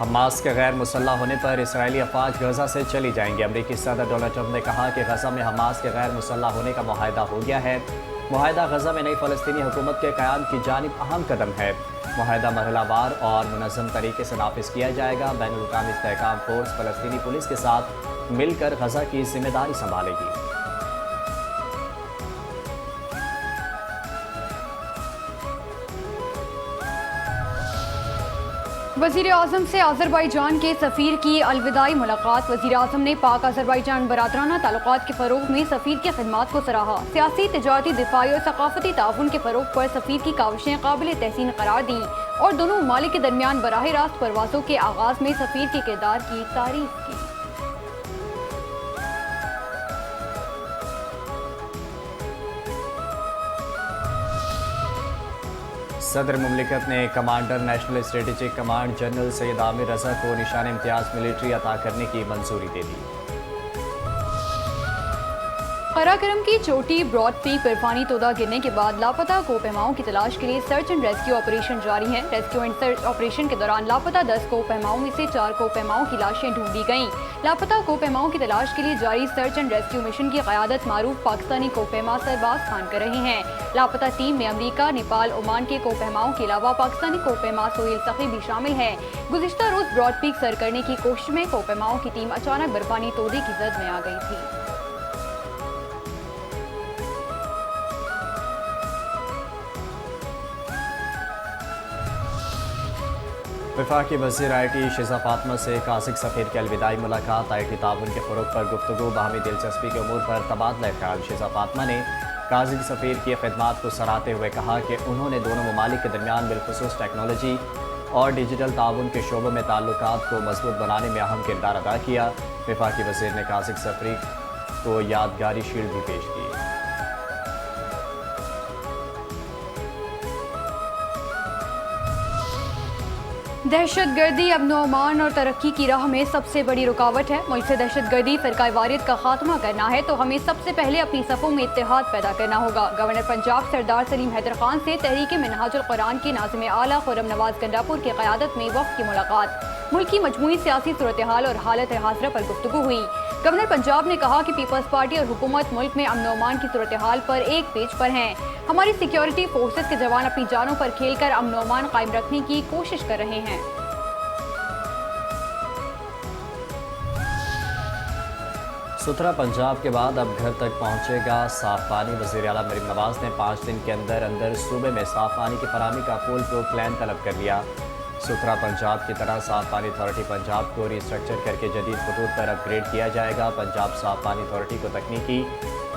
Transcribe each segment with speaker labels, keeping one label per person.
Speaker 1: Hamas کے غیر مسلح ہونے پر اسرائیلی افواج غزہ سے چلی جائیں گے۔ امریکی صدر ڈونلڈ ٹرمپ نے کہا کہ غزہ میں حماس کے غیر مسلح ہونے کا معاہدہ ہو گیا ہے۔ معاہدہ غزہ میں نئی فلسطینی حکومت کے قیام کی جانب اہم قدم ہے۔ معاہدہ مرحلہ وار اور منظم طریقے سے نافذ کیا جائے گا۔ بین الاقوامی استحکام فورس فلسطینی پولیس کے ساتھ مل کر غزہ کی ذمہ داری سنبھالے گی۔
Speaker 2: وزیر اعظم سے آذربائیجان کے سفیر کی الوداعی ملاقات۔ وزیر اعظم نے پاک آذربائیجان برادرانہ تعلقات کے فروغ میں سفیر کی خدمات کو سراہا۔ سیاسی، تجارتی، دفاعی اور ثقافتی تعاون کے فروغ پر سفیر کی کاوشیں قابل تحسین قرار دیں اور دونوں ممالک کے درمیان براہ راست پروازوں کے آغاز میں سفیر کے کردار کی تعریف کی۔
Speaker 1: صدر مملکت نے commander national strategic command general Syed Amir Raza کو نشان امتیاز ملٹری عطا کرنے کی منظوری دے دی۔
Speaker 2: قراقرم کی چوٹی براڈ پیک پر فانی تودہ گرنے کے بعد لاپتہ کوپہماؤں کی تلاش کے لیے سرچ اینڈ ریسکیو آپریشن جاری ہے۔ ریسکیو اینڈ سرچ آپریشن کے دوران لاپتہ 10 کوپہماؤں میں سے 4 کوپہماؤں کی لاشیں ڈھونڈی گئیں۔ لاپتہ کوپہماؤں کی تلاش کے لیے جاری سرچ اینڈ ریسکیو مشن کی قیادت معروف پاکستانی کوپہما سرباز خان کر رہے ہیں۔ لاپتہ ٹیم میں امریکہ، نیپال، عمان کے کوپہماؤں کے علاوہ پاکستانی کوپہما سہیل سخی بھی شامل ہیں۔ گزشتہ روز براڈ پیک سر کرنے کی کوشش میں کوپہماؤں کی ٹیم اچانک برفانی تودے کی زد میں آ گئی تھی۔
Speaker 1: وفاقی وزیر آئی ٹی شیزہ فاطمہ سے کازک سفیر کی الوداعی ملاقات۔ آئی ٹی تعاون کے فروغ پر گفتگو، باہمی دلچسپی کے امور پر تبادلہ خیال۔ شیزہ فاطمہ نے کازک سفیر کی خدمات کو سراہتے ہوئے کہا کہ انہوں نے دونوں ممالک کے درمیان بالخصوص ٹیکنالوجی اور ڈیجیٹل تعاون کے شعبوں میں تعلقات کو مضبوط بنانے میں اہم کردار ادا کیا۔ وفاقی وزیر نے کازک سفیر کو یادگاری شیلڈ بھی پیش کی۔
Speaker 2: دہشت گردی امن و امان اور ترقی کی راہ میں سب سے بڑی رکاوٹ ہے۔ ملک سے دہشت گردی، فرقہ واریت کا خاتمہ کرنا ہے تو ہمیں سب سے پہلے اپنی صفوں میں اتحاد پیدا کرنا ہوگا۔ گورنر پنجاب سردار سلیم حیدر خان سے تحریک منہاج القرآن کے ناظم اعلیٰ خرم نواز گنڈاپور کی قیادت میں وفد کی ملاقات۔ ملک کی مجموعی سیاسی صورتحال اور حالت حاضرہ پر گفتگو ہوئی۔ گورنر پنجاب نے کہا کہ پیپلز پارٹی اور حکومت ملک میں امن و امان کی صورتحال پر ایک پیج پر ہیں۔ ہماری سیکیورٹی فورسز کے جوان اپنی جانوں پر کھیل کر امن و امان قائم رکھنے کی کوشش کر رہے ہیں۔
Speaker 1: ستھرا پنجاب کے بعد اب گھر تک پہنچے گا صاف پانی۔ وزیر اعلیٰ مریم نواز نے 5 دن کے اندر صوبے میں صاف پانی کی فراہمی کا فول پروف پلان طلب کر لیا۔ ستھرا پنجاب کی طرح صاف پانی اتھارٹی پنجاب کو ری اسٹرکچر کر کے جدید خطوط پر اپ گریڈ کیا جائے گا۔ پنجاب صاف پانی اتھارٹی کو تکنیکی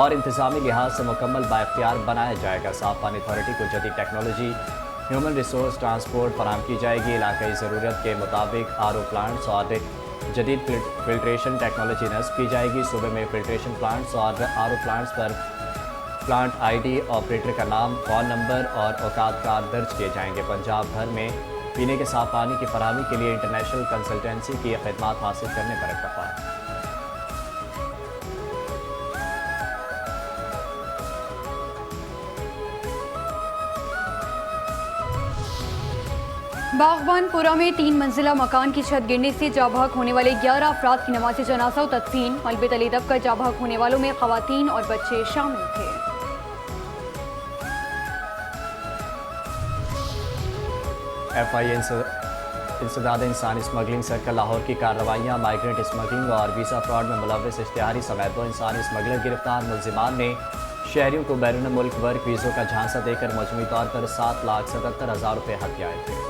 Speaker 1: اور انتظامی لحاظ سے مکمل بااختیار بنایا جائے گا۔ صاف پانی اتھارٹی کو جدید ٹیکنالوجی، ہیومن ریسورس ٹرانسپورٹ فراہم کی جائے گی۔ علاقائی ضرورت کے مطابق RO پلانٹس اور جدید فلٹریشن ٹیکنالوجی نصب کی جائے گی۔ صوبے میں فلٹریشن پلانٹس اور RO پلانٹس پر پلانٹ ID، آپریٹر کا نام، فون نمبر اور اوقات کار درج کیے جائیں گے۔ پنجاب بھر میں پینے کے صاف پانی کی فراہمی کے لیے انٹرنیشنل کنسلٹنسی کی خدمات حاصل کرنے پر اتفاق۔
Speaker 2: باغبان پورہ میں 3 منزلہ مکان کی چھت گرنے سے جاں بحق ہونے والے 11 افراد کی نماز جنازہ و تدفین۔ ملبے تلے دب کر جاں بحق ہونے والوں میں خواتین اور بچے شامل تھے۔
Speaker 1: FIA انسداد انسانی اسمگلنگ سرکل لاہور کی کارروائیاں۔ مائیگرنٹ اسمگلنگ اور ویزا فراڈ میں ملوث اشتہاری سمیت 2 انسانی اسمگلر گرفتار۔ ملزمان نے شہریوں کو بیرون ملک ورک ویزوں کا جھانسا دے کر مجموعی طور پر 7,77,000 روپے ہتھیائے تھے۔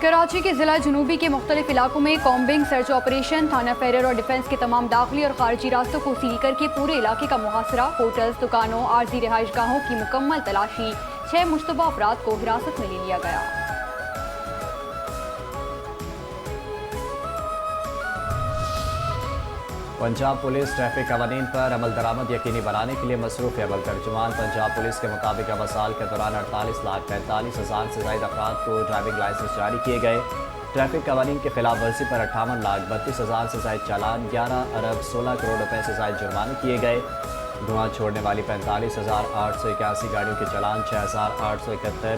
Speaker 2: کراچی کے ضلع جنوبی کے مختلف علاقوں میں کومبنگ سرچ آپریشن۔ تھانہ فیرر اور ڈیفنس کے تمام داخلی اور خارجی راستوں کو سیل کر کے پورے علاقے کا محاصرہ۔ ہوٹلز، دکانوں، عارضی رہائش گاہوں کی مکمل تلاشی۔ 6 مشتبہ افراد کو حراست میں لے لیا گیا۔
Speaker 1: پنجاب پولیس ٹریفک قوانین پر عمل درآمد یقینی بنانے کے لیے مصروف عمل۔ ترجمان پنجاب پولیس کے مطابق اب سال کے دوران 48,45,000 سے زائد افراد کو ڈرائیونگ لائسنس جاری کیے گئے۔ ٹریفک قوانین کی خلاف ورزی پر 58,32,000 سے زائد چالان، 11 ارب 16 کروڑ روپے سے زائد جرمانے کیے گئے۔ دھواں چھوڑنے والی 45,881 گاڑیوں کے چالان، 6,871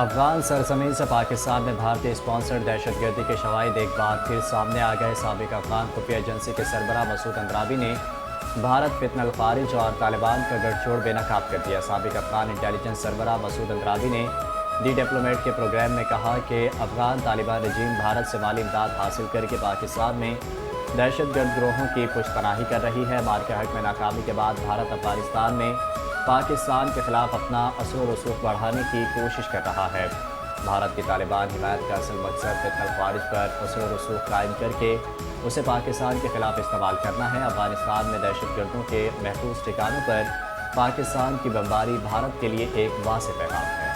Speaker 1: افغان سرزمین سے پاکستان میں بھارتی اسپانسرڈ دہشت گردی کے شواہد ایک بار پھر سامنے آ گئے۔ سابق افغان خفیہ ایجنسی کے سربراہ مسعود اندرابی نے بھارت فتنہ الخارج اور طالبان کا گٹھ جوڑ بے نقاب کر دیا۔ سابق افغان انٹیلیجنس سربراہ مسعود اندرابی نے دی ڈپلومیٹ کے پروگرام میں کہا کہ افغان طالبان رجیم بھارت سے مالی امداد حاصل کر کے پاکستان میں دہشت گرد گروہوں کی پشت پناہی کر رہی ہے۔ مارکہ حق میں ناکامی کے بعد بھارت افغانستان میں پاکستان کے خلاف اپنا اثر و رسوخ بڑھانے کی کوشش کر رہا ہے۔ بھارت کی طالبان حمایت کا اصل مقصد فتنہ الخارج پر اثر و رسوخ قائم کر کے اسے پاکستان کے خلاف استعمال کرنا ہے۔ افغانستان میں دہشت گردوں کے محفوظ ٹھکانوں پر پاکستان کی بمباری بھارت کے لیے ایک واضح پیغام ہے۔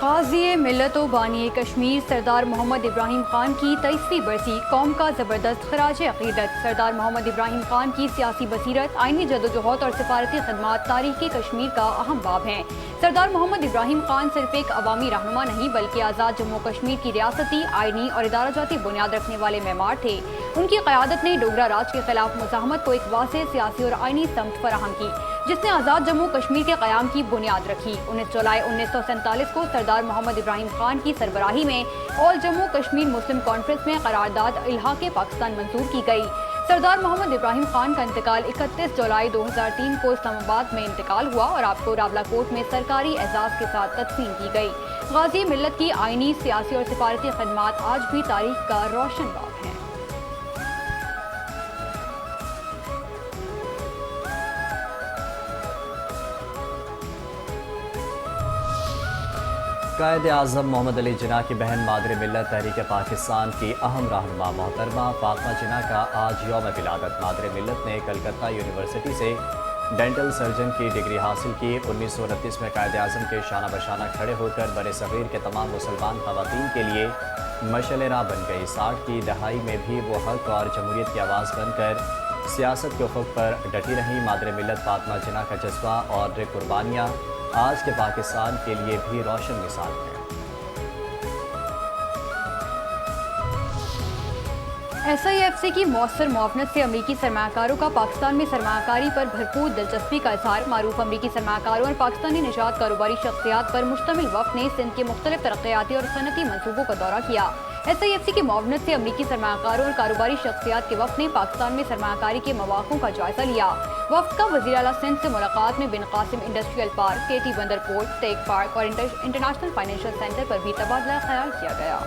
Speaker 2: غازی ملت و بانی کشمیر سردار محمد ابراہیم خان کی 23ویں برسی قوم کا زبردست خراج عقیدت۔ سردار محمد ابراہیم خان کی سیاسی بصیرت، آئینی جدوجہد اور سفارتی خدمات تاریخ کشمیر کا اہم باب ہیں۔ سردار محمد ابراہیم خان صرف ایک عوامی رہنما نہیں بلکہ آزاد جموں کشمیر کی ریاستی، آئینی اور ادارہ جاتی بنیاد رکھنے والے معمار تھے۔ ان کی قیادت نے ڈوگرا راج کے خلاف مزاحمت کو ایک واضح سیاسی اور آئینی سمت فراہم کی، جس نے آزاد جموں کشمیر کے قیام کی بنیاد رکھی۔ 19 جولائی 1947 کو سردار محمد ابراہیم خان کی سربراہی میں آل جموں کشمیر مسلم کانفرنس میں قرارداد الحاق پاکستان منظور کی گئی۔ سردار محمد ابراہیم خان کا انتقال 31 جولائی 2003 کو اسلام آباد میں انتقال ہوا اور آپ کو راولا کوٹ میں سرکاری اعزاز کے ساتھ تدفین کی گئی۔ غازی ملت کی آئینی، سیاسی اور سفارتی خدمات آج بھی تاریخ کا روشن باب ہیں۔
Speaker 1: قائد اعظم محمد علی جناح کی بہن مادر ملت تحریک پاکستان کی اہم رہنما محترمہ فاطمہ جناح کا آج یوم ولادت۔ مادر ملت نے کلکتہ یونیورسٹی سے ڈینٹل سرجن کی ڈگری حاصل کی۔ 1929 میں قائد اعظم کے شانہ بشانہ کھڑے ہو کر بر صغیر کے تمام مسلمان خواتین کے لیے مشعل راہ بن گئی۔ 60 کی دہائی میں بھی وہ حق اور جمہوریت کی آواز بن کر سیاست کے افق پر ڈٹی رہیں۔ مادر ملت فاطمہ جناح کا جذبہ اور قربانیاں آج کے پاکستان کے لیے بھی روشن مثال ہیں۔
Speaker 2: ایس آئی ایف سی کی مؤثر معاونت سے امریکی سرمایہ کاروں کا پاکستان میں سرمایہ کاری پر بھرپور دلچسپی کا اظہار۔ معروف امریکی سرمایہ کاروں اور پاکستانی نژاد کاروباری شخصیات پر مشتمل وفد نے سندھ کے مختلف ترقیاتی اور صنعتی منصوبوں کا دورہ کیا۔ ایس آئی ایف سی کی معاونت سے امریکی سرمایہ کاروں اور کاروباری شخصیات کے وفد نے پاکستان میں سرمایہ کاری کے مواقع کا جائزہ لیا۔ وفد کا وزیر اعلیٰ سندھ سے ملاقات میں بن قاسم انڈسٹریل پارک، کے ٹی بندر پورٹ، ٹیک پارک اور انٹرنیشنل فائنینشیل سینٹر پر بھی تبادلہ خیال کیا گیا۔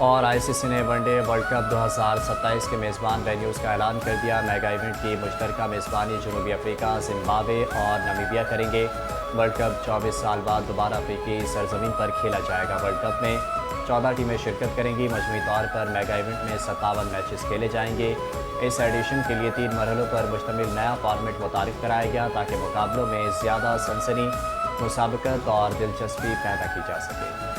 Speaker 1: اور آئی سی سی نے ون ڈے ورلڈ کپ 2027 کے میزبان وینیوز کا اعلان کر دیا۔ میگا ایونٹ کی مشترکہ میزبانی جنوبی افریقہ، زمبابوے اور نامیبیا کریں گے۔ ورلڈ کپ 24 سال بعد دوبارہ افریقی سرزمین پر کھیلا جائے گا۔ ورلڈ کپ میں 14 ٹیمیں شرکت کریں گی۔ مجموعی طور پر میگا ایونٹ میں 57 میچز کھیلے جائیں گے۔ اس ایڈیشن کے لیے 3 مرحلوں پر مشتمل نیا فارمیٹ متعارف کرایا گیا تاکہ مقابلوں میں زیادہ سنسنی، مسابقت اور دلچسپی پیدا کی جا سکے۔